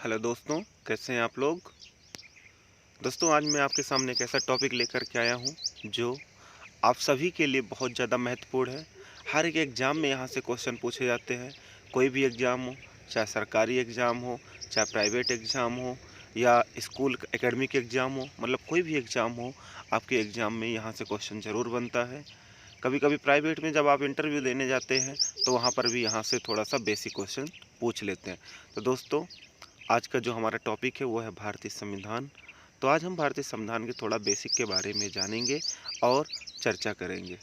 Hello दोस्तों, कैसे हैं आप लोग। दोस्तों, आज मैं आपके सामने एक ऐसा टॉपिक लेकर के आया हूं जो आप सभी के लिए बहुत ज़्यादा महत्वपूर्ण है। हर एक एग्ज़ाम में यहाँ से क्वेश्चन पूछे जाते हैं। कोई भी एग्ज़ाम हो, चाहे सरकारी एग्ज़ाम हो, चाहे प्राइवेट एग्ज़ाम हो या स्कूल एकेडमिक एग्ज़ाम हो, मतलब कोई भी एग्ज़ाम हो, आपके एग्ज़ाम में यहाँ से क्वेश्चन ज़रूर बनता है। कभी कभी प्राइवेट में जब आप इंटरव्यू देने जाते हैं तो वहाँ पर भी यहाँ से थोड़ा सा बेसिक क्वेश्चन पूछ लेते हैं। तो दोस्तों, आज का जो हमारा टॉपिक है वो है भारतीय संविधान। तो आज हम भारतीय संविधान के थोड़ा बेसिक के बारे में जानेंगे और चर्चा करेंगे।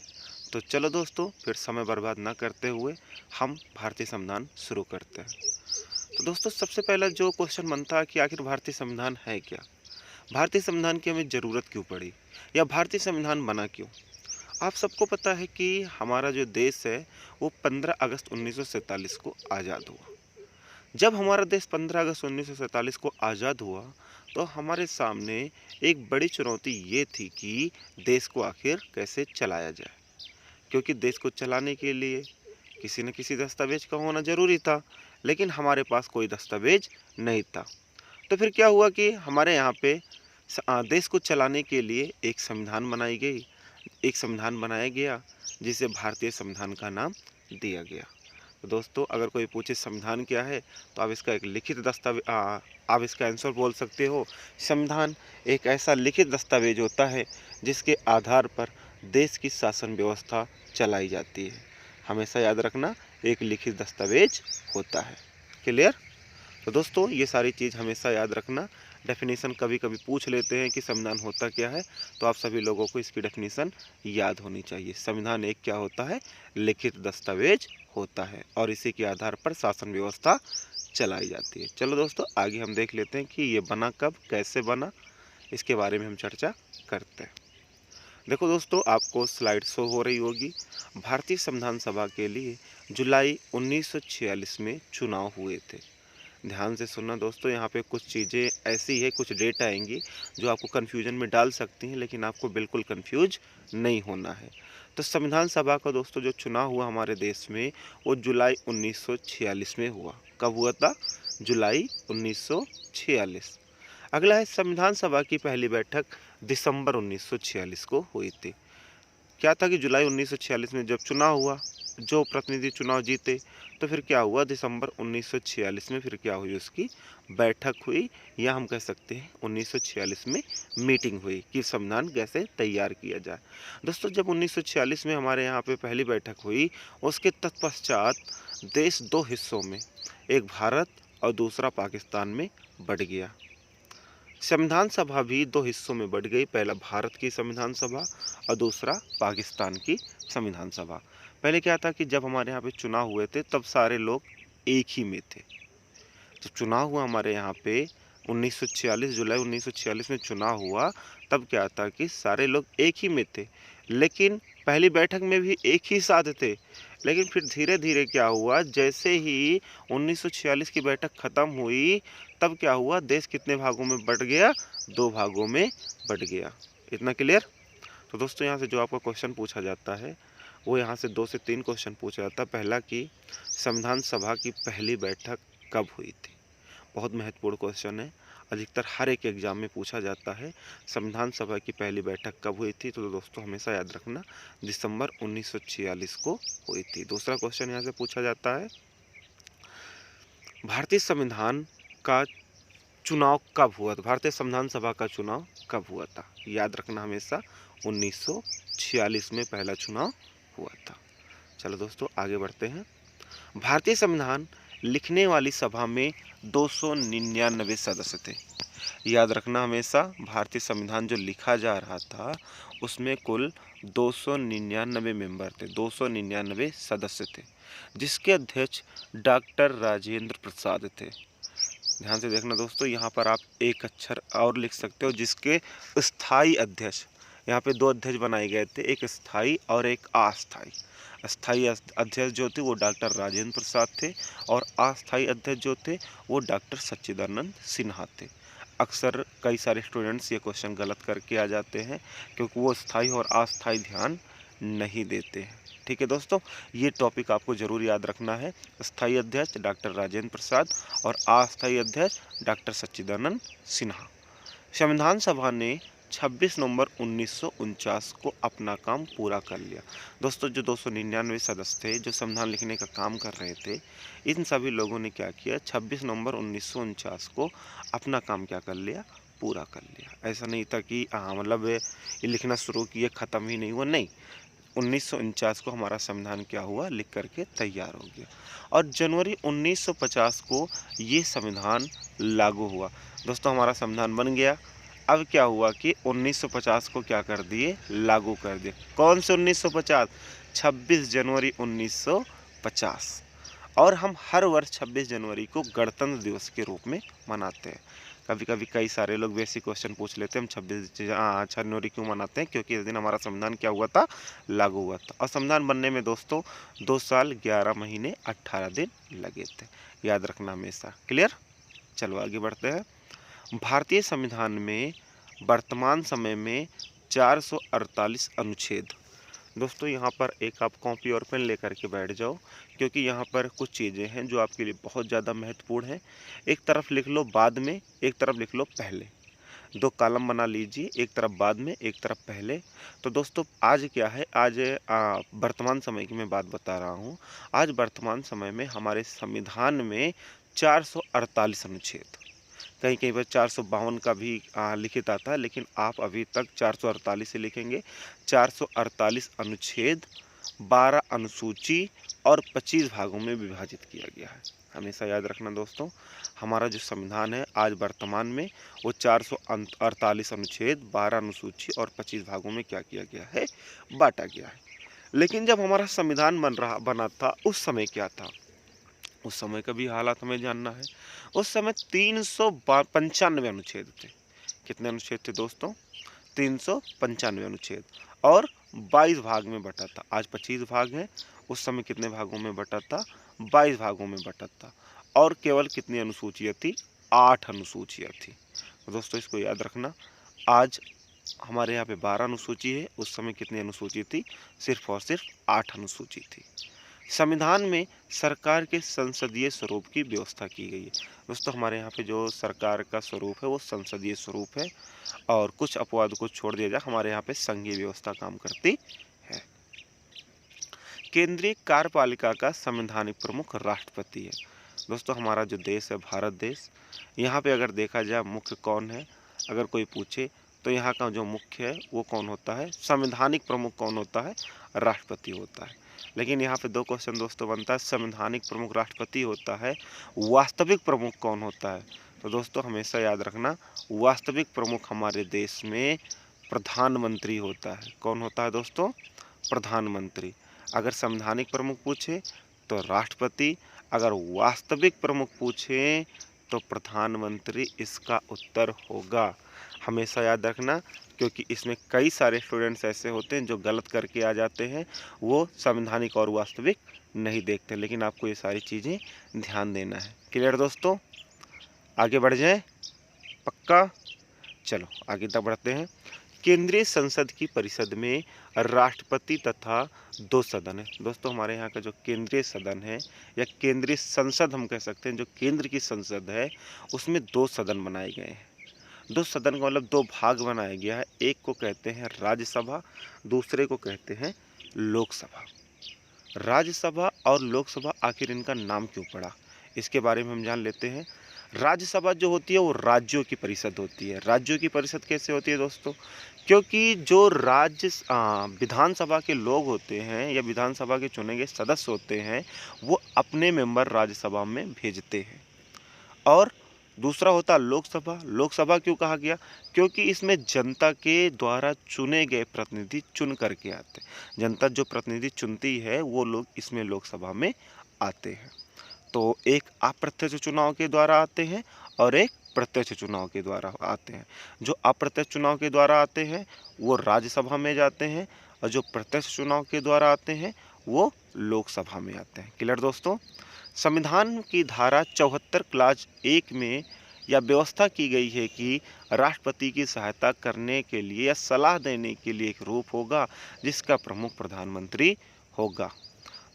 तो चलो दोस्तों, फिर समय बर्बाद ना करते हुए हम भारतीय संविधान शुरू करते हैं। तो दोस्तों, सबसे पहला जो क्वेश्चन बनता है कि आखिर भारतीय संविधान है क्या। भारतीय संविधान की हमें ज़रूरत क्यों पड़ी या भारतीय संविधान बना क्यों। आप सबको पता है कि हमारा जो देश है वो 15 अगस्त 1947 को आज़ाद हुआ। जब हमारा देश 15 अगस्त 1947 को आज़ाद हुआ तो हमारे सामने एक बड़ी चुनौती ये थी कि देश को आखिर कैसे चलाया जाए, क्योंकि देश को चलाने के लिए किसी न किसी दस्तावेज का होना ज़रूरी था, लेकिन हमारे पास कोई दस्तावेज नहीं था। तो फिर क्या हुआ कि हमारे यहाँ पे देश को चलाने के लिए एक संविधान बनाई गई, एक संविधान बनाया गया जिसे भारतीय संविधान का नाम दिया गया। तो दोस्तों, अगर कोई पूछे संविधान क्या है तो आप इसका एक लिखित दस्तावेज आप इसका आंसर बोल सकते हो। संविधान एक ऐसा लिखित दस्तावेज होता है जिसके आधार पर देश की शासन व्यवस्था चलाई जाती है। हमेशा याद रखना, एक लिखित दस्तावेज होता है। क्लियर। तो दोस्तों, ये सारी चीज़ हमेशा याद रखना। डेफिनेशन कभी कभी पूछ लेते हैं कि संविधान होता क्या है, तो आप सभी लोगों को इसकी डेफिनेशन याद होनी चाहिए। संविधान एक क्या होता है, लिखित दस्तावेज होता है और इसी के आधार पर शासन व्यवस्था चलाई जाती है। चलो दोस्तों, आगे हम देख लेते हैं कि ये बना कब, कैसे बना, इसके बारे में हम चर्चा करते हैं। देखो दोस्तों, आपको स्लाइड शो हो रही होगी। भारतीय संविधान सभा के लिए जुलाई 1946 में चुनाव हुए थे। ध्यान से सुनना दोस्तों, यहाँ पे कुछ चीज़ें ऐसी है, कुछ डेट आएंगी जो आपको कन्फ्यूजन में डाल सकती हैं, लेकिन आपको बिल्कुल कन्फ्यूज नहीं होना है। तो संविधान सभा का दोस्तों जो चुनाव हुआ हमारे देश में वो जुलाई 1946 में हुआ। कब हुआ था? जुलाई 1946। अगला है, संविधान सभा की पहली बैठक दिसंबर 1946 को हुई थी। क्या था कि जुलाई 1946 में जब चुनाव हुआ, जो प्रतिनिधि चुनाव जीते, तो फिर क्या हुआ, दिसंबर 1946 में फिर क्या हुई, उसकी बैठक हुई, या हम कह सकते हैं 1946 में मीटिंग हुई कि संविधान कैसे तैयार किया जाए। दोस्तों, जब 1946 में हमारे यहाँ पे पहली बैठक हुई, उसके तत्पश्चात देश दो हिस्सों में, एक भारत और दूसरा पाकिस्तान में बंट गया। संविधान सभा भी दो हिस्सों में बंट गई, पहला भारत की संविधान सभा और दूसरा पाकिस्तान की संविधान सभा। पहले क्या था कि जब हमारे यहाँ पे चुनाव हुए थे तब सारे लोग एक ही में थे। जब चुनाव हुआ हमारे यहाँ पे 1946, जुलाई 1946 में चुनाव हुआ, तब क्या था कि सारे लोग एक ही में थे, लेकिन पहली बैठक में भी एक ही साथ थे। लेकिन फिर धीरे धीरे क्या हुआ, जैसे ही 1946 की बैठक खत्म हुई, तब क्या हुआ, देश कितने भागों में बंट गया, दो भागों में बंट गया। इतना क्लियर। तो दोस्तों, यहाँ से जो आपका क्वेश्चन पूछा जाता है वो यहाँ से 2 से 3 क्वेश्चन पूछा जाता है। पहला कि संविधान सभा की पहली बैठक कब हुई थी। बहुत महत्वपूर्ण क्वेश्चन है, अधिकतर हर एक एग्जाम में पूछा जाता है। संविधान सभा की पहली बैठक कब हुई थी, तो दोस्तों हमेशा याद रखना, दिसंबर 1946 को हुई थी। दूसरा क्वेश्चन यहाँ से पूछा जाता है, भारतीय संविधान का चुनाव कब हुआ था, भारतीय संविधान सभा का चुनाव कब हुआ था। याद रखना हमेशा, 1946 में पहला चुनाव हुआ था। चलो दोस्तों, आगे बढ़ते हैं। भारतीय संविधान लिखने वाली सभा में 299 सदस्य थे। याद रखना हमेशा, भारतीय संविधान जो लिखा जा रहा था उसमें कुल 299 मेंबर थे, 299 सदस्य थे, जिसके अध्यक्ष डॉक्टर राजेंद्र प्रसाद थे। ध्यान से देखना दोस्तों, यहाँ पर आप एक अक्षर और लिख सकते हो, जिसके स्थायी अध्यक्ष, यहाँ पे दो अध्यक्ष बनाए गए थे, एक स्थायी और एक अस्थायी। स्थायी अध्यक्ष जो थे वो डॉक्टर राजेंद्र प्रसाद थे और अस्थायी अध्यक्ष जो थे वो डॉक्टर सच्चिदानंद सिन्हा थे। अक्सर कई सारे स्टूडेंट्स ये क्वेश्चन गलत करके आ जाते हैं, क्योंकि वो स्थायी और अस्थायी ध्यान नहीं देते हैं। ठीक है दोस्तों, ये टॉपिक आपको जरूर याद रखना है। स्थायी अध्यक्ष डॉक्टर राजेंद्र प्रसाद और अस्थायी अध्यक्ष डॉक्टर सच्चिदानंद सिन्हा। संविधान सभा ने 26 नवंबर 1949 को अपना काम पूरा कर लिया। दोस्तों, जो 299 सदस्य थे जो संविधान लिखने का काम कर रहे थे, इन सभी लोगों ने क्या किया, 26 नवंबर 1949 को अपना काम क्या कर लिया, पूरा कर लिया। ऐसा नहीं था कि मतलब ये लिखना शुरू किए ख़त्म ही नहीं हुआ, नहीं। 1949 को हमारा संविधान क्या हुआ, लिख करके तैयार हो गया और जनवरी 1950 को ये संविधान लागू हुआ। दोस्तों, हमारा संविधान बन गया। अब क्या हुआ कि 1950 को क्या कर दिए, लागू कर दिए। कौन से 1950? 26 जनवरी 1950। और हम हर वर्ष 26 जनवरी को गणतंत्र दिवस के रूप में मनाते हैं। कभी कभी कई सारे लोग वैसे क्वेश्चन पूछ लेते हैं, हम 26 जनवरी क्यों मनाते हैं? क्योंकि इस दिन हमारा संविधान क्या हुआ था, लागू हुआ था। और संविधान बनने में दोस्तों 2 साल 11 महीने 18 दिन लगे थे, याद रखना हमेशा। क्लियर? चलो आगे बढ़ते हैं। भारतीय संविधान में वर्तमान समय में 448 अनुच्छेद। दोस्तों, यहाँ पर एक आप कॉपी और पेन लेकर के बैठ जाओ, क्योंकि यहाँ पर कुछ चीज़ें हैं जो आपके लिए बहुत ज़्यादा महत्वपूर्ण हैं। एक तरफ लिख लो बाद में, एक तरफ लिख लो पहले। 2 कॉलम बना लीजिए, एक तरफ बाद में, एक तरफ पहले। तो दोस्तों, आज क्या है, आज वर्तमान समय की मैं बात बता रहा हूँ। आज वर्तमान समय में हमारे संविधान में 448 अनुच्छेद, कहीं कहीं पर 452 का भी लिखित आता है, लेकिन आप अभी तक 448 से लिखेंगे। 448 अनुच्छेद, 12 अनुसूची और 25 भागों में विभाजित किया गया है। हमेशा याद रखना दोस्तों, हमारा जो संविधान है आज वर्तमान में वो 448 अनुच्छेद, 12 अनुसूची और 25 भागों में क्या किया गया है, बांटा गया है। लेकिन जब हमारा संविधान बना था, उस समय क्या था, उस समय का भी हालात हमें जानना है। उस समय 395 अनुच्छेद थे। कितने अनुच्छेद थे दोस्तों? 395 अनुच्छेद और 22 भाग में बटा था। आज 25 भाग हैं, उस समय कितने भागों में बटा था? 22 भागों में बटा था। और केवल कितनी अनुसूचियाँ थी? 8 अनुसूचियाँ थी। तो दोस्तों, इसको याद रखना। आज हमारे यहाँ पे 12 अनुसूची है, उस समय कितनी अनुसूची थी? सिर्फ और सिर्फ 8 अनुसूची थी। संविधान में सरकार के संसदीय स्वरूप की व्यवस्था की गई है। दोस्तों, हमारे यहाँ पे जो सरकार का स्वरूप है वो संसदीय स्वरूप है, और कुछ अपवाद को छोड़ दिया जाए, हमारे यहाँ पे संघीय व्यवस्था काम करती है। केंद्रीय कार्यपालिका का संवैधानिक प्रमुख राष्ट्रपति है। दोस्तों, हमारा जो देश है भारत देश, यहाँ पे अगर देखा जाए मुख्य कौन है, अगर कोई पूछे तो यहाँ का जो मुख्य है वो कौन होता है? संवैधानिक प्रमुख कौन होता है? राष्ट्रपति होता है। लेकिन यहाँ पे 2 क्वेश्चन दोस्तों बनता है, संवैधानिक प्रमुख राष्ट्रपति होता है, वास्तविक प्रमुख कौन होता है? तो दोस्तों, हमेशा याद रखना, वास्तविक प्रमुख हमारे देश में प्रधानमंत्री होता है। कौन होता है दोस्तों? प्रधानमंत्री। अगर संवैधानिक प्रमुख पूछे तो राष्ट्रपति, अगर वास्तविक प्रमुख पूछे तो प्रधानमंत्री इसका उत्तर होगा। हमेशा याद रखना, क्योंकि इसमें कई सारे स्टूडेंट्स ऐसे होते हैं जो गलत करके आ जाते हैं, वो संवैधानिक और वास्तविक नहीं देखते, लेकिन आपको ये सारी चीज़ें ध्यान देना है। क्लियर दोस्तों? आगे बढ़ जाएं? पक्का? चलो आगे तक बढ़ते हैं। केंद्रीय संसद की परिषद में राष्ट्रपति तथा 2 सदन है। दोस्तों, हमारे यहाँ का जो केंद्रीय सदन है या केंद्रीय संसद हम कह सकते हैं, जो केंद्र की संसद है उसमें 2 सदन बनाए गए हैं। 2 सदन का मतलब 2 भाग बनाया गया है। एक को कहते हैं राज्यसभा, दूसरे को कहते हैं लोकसभा। राज्यसभा और लोकसभा आखिर इनका नाम क्यों पड़ा, इसके बारे में हम जान लेते हैं। राज्यसभा जो होती है वो राज्यों की परिषद होती है। राज्यों की परिषद कैसे होती है दोस्तों? क्योंकि जो विधानसभा के लोग होते हैं या विधानसभा के चुने गए सदस्य होते हैं, वो अपने मेंबर राज्यसभा में भेजते हैं। और दूसरा होता है लोकसभा। लोकसभा क्यों कहा गया? क्योंकि इसमें जनता के द्वारा चुने गए प्रतिनिधि चुन करके आते हैं। जनता जो प्रतिनिधि चुनती है वो लोग इसमें लोकसभा में आते हैं। तो एक अप्रत्यक्ष चुनाव के द्वारा आते हैं और एक प्रत्यक्ष चुनाव के द्वारा आते हैं। जो अप्रत्यक्ष चुनाव के द्वारा आते हैं वो राज्यसभा में जाते हैं, और जो प्रत्यक्ष चुनाव के द्वारा आते हैं वो लोकसभा में आते हैं। क्लियर दोस्तों? संविधान की धारा 74 क्लास 1 में यह व्यवस्था की गई है कि राष्ट्रपति की सहायता करने के लिए या सलाह देने के लिए एक रूप होगा जिसका प्रमुख प्रधानमंत्री होगा।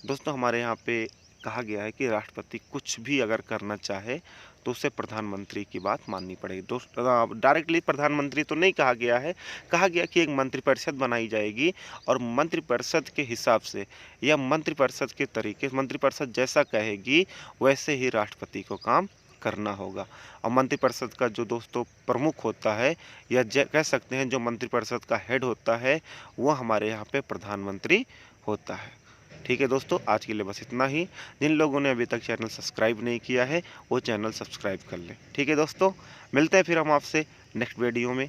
दोस्तों हमारे यहाँ पे कहा गया है कि राष्ट्रपति कुछ भी अगर करना चाहे तो उसे प्रधानमंत्री की बात माननी पड़ेगी। दोस्त डायरेक्टली प्रधानमंत्री तो नहीं कहा गया है, कहा गया कि एक मंत्रिपरिषद बनाई जाएगी और मंत्रिपरिषद के हिसाब से या मंत्रिपरिषद के तरीके मंत्रिपरिषद जैसा कहेगी वैसे ही राष्ट्रपति को काम करना होगा। और मंत्रिपरिषद का जो दोस्तों प्रमुख होता है या कह सकते हैं जो मंत्रिपरिषद का हेड होता है वो हमारे यहाँ पे प्रधानमंत्री होता है। ठीक है दोस्तों, आज के लिए बस इतना ही। जिन लोगों ने अभी तक चैनल सब्सक्राइब नहीं किया है वो चैनल सब्सक्राइब कर लें। ठीक है दोस्तों, मिलते हैं फिर हम आपसे नेक्स्ट वीडियो में।